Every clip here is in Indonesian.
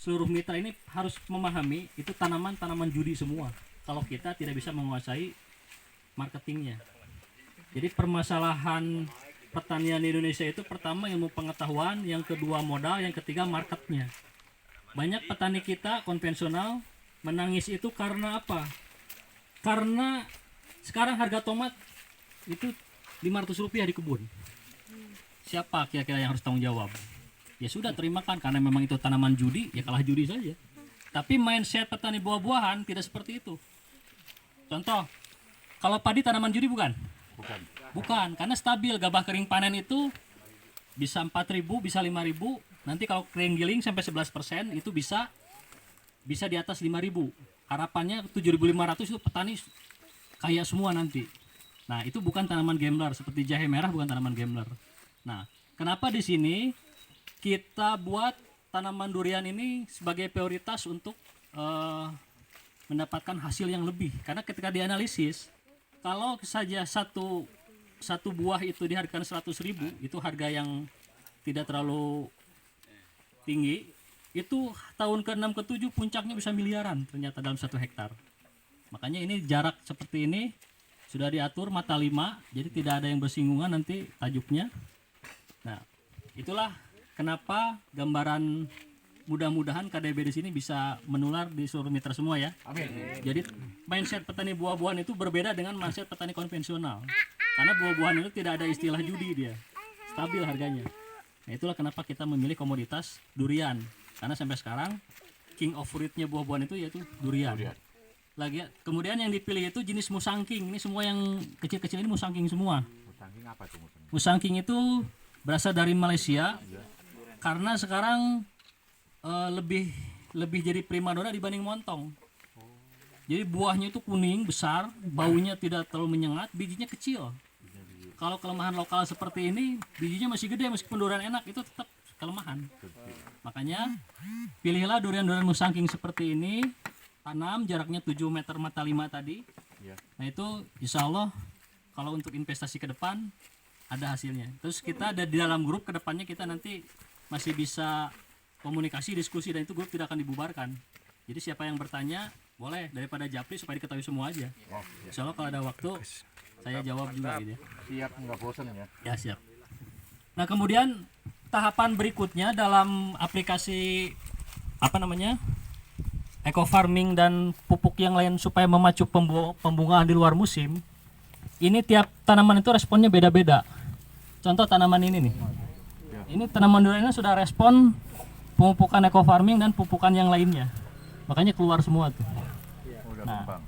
seluruh mitra ini harus memahami itu tanaman-tanaman judi semua. Kalau kita tidak bisa menguasai marketingnya. Jadi permasalahan pertanian di Indonesia itu pertama ilmu pengetahuan, yang kedua modal, yang ketiga marketnya. Banyak petani kita konvensional menangis itu karena apa? Karena sekarang harga tomat itu Rp500 di kebun. Siapa kira-kira yang harus tanggung jawab? Ya sudah, terimakan karena memang itu tanaman judi, ya kalah judi saja. Tapi mindset petani buah-buahan tidak seperti itu. Contoh, kalau padi tanaman judi bukan? Bukan, karena stabil. Gabah kering panen itu bisa 4.000, bisa 5.000. Nanti kalau kering giling sampai 11% itu bisa di atas 5.000. Harapannya 7.500 itu petani kaya semua nanti. Nah, itu bukan tanaman gambler, seperti jahe merah bukan tanaman gambler. Nah, kenapa di sini kita buat tanaman durian ini sebagai prioritas untuk mendapatkan hasil yang lebih? Karena ketika dianalisis, kalau saja satu buah itu dihargakan 100.000, itu harga yang tidak terlalu tinggi. Itu tahun ke-6 ke-7 puncaknya bisa miliaran ternyata dalam 1 hektar. Makanya ini jarak seperti ini sudah diatur mata 5, jadi tidak ada yang bersinggungan nanti tajuknya. Nah, itulah kenapa gambaran, mudah-mudahan KDB di sini bisa menular di seluruh mitra semua ya. Amin. Jadi mindset petani buah-buahan itu berbeda dengan mindset petani konvensional. Karena buah-buahan itu tidak ada istilah judi, dia stabil harganya. Nah, itulah kenapa kita memilih komoditas durian. Karena sampai sekarang king of fruitnya buah-buahan itu yaitu durian. Lagi kemudian yang dipilih itu jenis musangking. Ini semua yang kecil-kecil ini musangking semua. Musangking apa itu musangking? Musangking itu berasal dari Malaysia. Karena sekarang lebih jadi primadona dibanding montong. Jadi buahnya itu kuning besar, baunya tidak terlalu menyengat, bijinya kecil. Kalau kelemahan lokal seperti ini, bijinya masih gede, meskipun durian enak itu tetap kelemahan. Makanya pilihlah durian-durian musangking seperti ini, tanam jaraknya 7 meter mata 5 tadi. Nah itu insya Allah kalau untuk investasi ke depan ada hasilnya. Terus kita ada di dalam grup, ke depannya kita nanti masih bisa komunikasi, diskusi, dan itu grup tidak akan dibubarkan. Jadi siapa yang bertanya boleh, daripada japri supaya diketahui semua aja. Insya Allah kalau ada waktu saya jawab juga gitu ya. Siap, nggak bosan ya? Ya siap. Nah kemudian tahapan berikutnya dalam aplikasi eco farming dan pupuk yang lain supaya memacu pembungaan di luar musim. Ini tiap tanaman itu responnya beda-beda. Contoh tanaman ini nih. Ini tanaman durian ini sudah respon pemupukan eco farming dan pupukan yang lainnya. Makanya keluar semua tuh. Nah,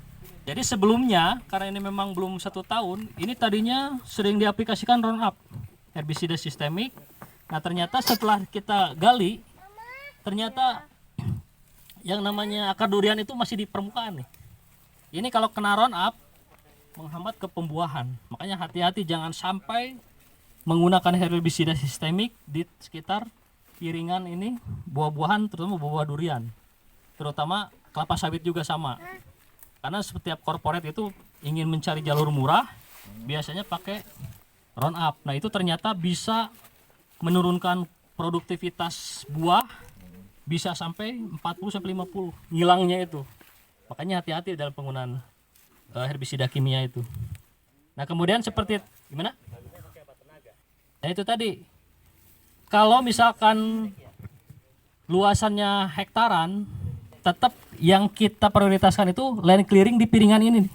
jadi sebelumnya karena ini memang belum 1 tahun, ini tadinya sering diaplikasikan Roundup, herbisida sistemik. Nah ternyata setelah kita gali, ternyata yang namanya akar durian itu masih di permukaan nih. Ini kalau kena Roundup menghambat ke pembuahan. Makanya hati-hati, jangan sampai menggunakan herbisida sistemik di sekitar piringan ini buah-buahan, terutama buah-buah durian. Terutama kelapa sawit juga sama. Karena setiap corporate itu ingin mencari jalur murah, biasanya pakai Roundup. Nah itu ternyata bisa menurunkan produktivitas buah bisa sampai 40-50, ngilangnya itu. Makanya hati-hati dalam penggunaan herbisida kimia itu. Nah kemudian seperti gimana? Nah itu tadi, kalau misalkan luasannya hektaran, tetap yang kita prioritaskan itu land clearing di piringan ini.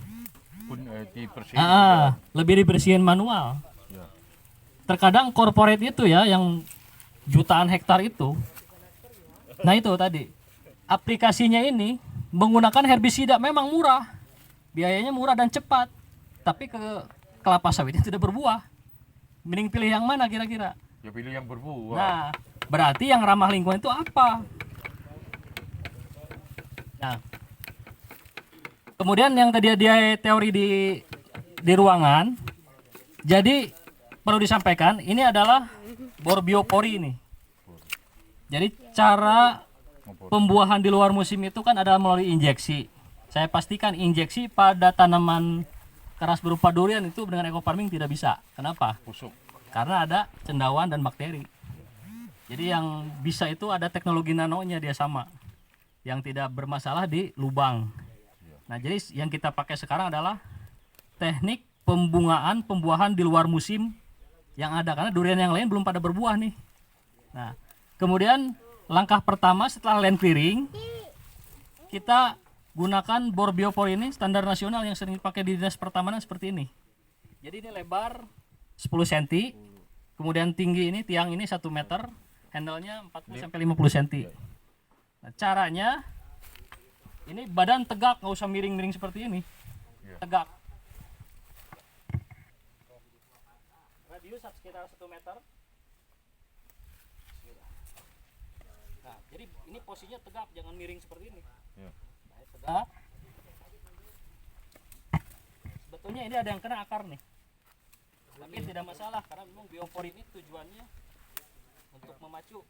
Lebih dibersihin manual. Terkadang corporate itu ya yang jutaan hektar itu. Nah itu tadi, aplikasinya ini menggunakan herbisida memang murah, biayanya murah dan cepat, tapi ke kelapa sawitnya tidak berbuah. Mending pilih yang mana kira-kira? Ya pilih yang berbuah. Nah, berarti yang ramah lingkungan itu apa? Nah, kemudian yang tadi dia teori di ruangan, jadi perlu disampaikan ini adalah bor biopori ini. Jadi cara pembuahan di luar musim itu kan adalah melalui injeksi. Saya pastikan injeksi pada tanaman keras berupa durian itu dengan eco farming tidak bisa. Kenapa? Busuk. Karena ada cendawan dan bakteri. Jadi yang bisa itu ada teknologi nanonya dia sama. yang tidak bermasalah di lubang. Nah, jadi yang kita pakai sekarang adalah teknik pembuahan di luar musim yang ada, karena durian yang lain belum pada berbuah nih. Nah, kemudian langkah pertama setelah land clearing, kita gunakan bor biopor ini standar nasional yang sering dipakai di dinas pertamanan seperti ini. Jadi ini lebar 10 cm, kemudian tinggi ini tiang ini 1 meter, handle-nya 40 sampai 50 cm. Nah, caranya ini badan tegak, nggak usah miring-miring seperti ini. Tegak. Radius sekitar 1 meter. Nah, jadi ini posisinya tegak, jangan miring seperti ini. Nah, tegak. Sebetulnya ini ada yang kena akar nih, tapi tidak masalah karena memang biopor ini tujuannya untuk memacu.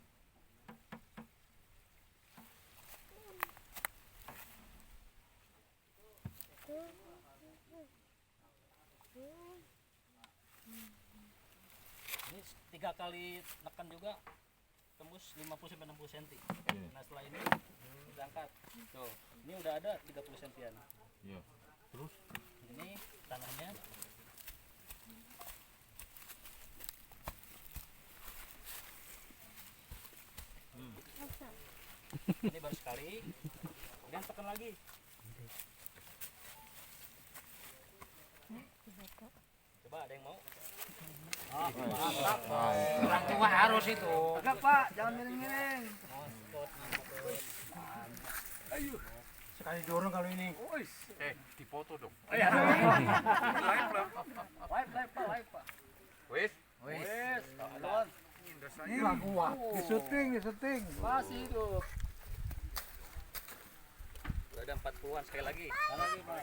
Ini 3 kali tekan juga tembus 50 sampai 60 cm. Nah, setelah ini diangkat. Tuh, ini udah ada 30 cm-an. Iya. Terus Ini tanahnya. Ini baru sekali. Kemudian tekan lagi. Coba ada yang mau? Orang tua harus itu. Tegak Pak, jangan miring-miring. Sekali dorong kalau ini. dipoto dong. Live Pak. Wes. Wes, kawan. Ini lah kuat. Di syuting. Masih hidup. Udah ada 40-an sekali lagi. Lagi Pak.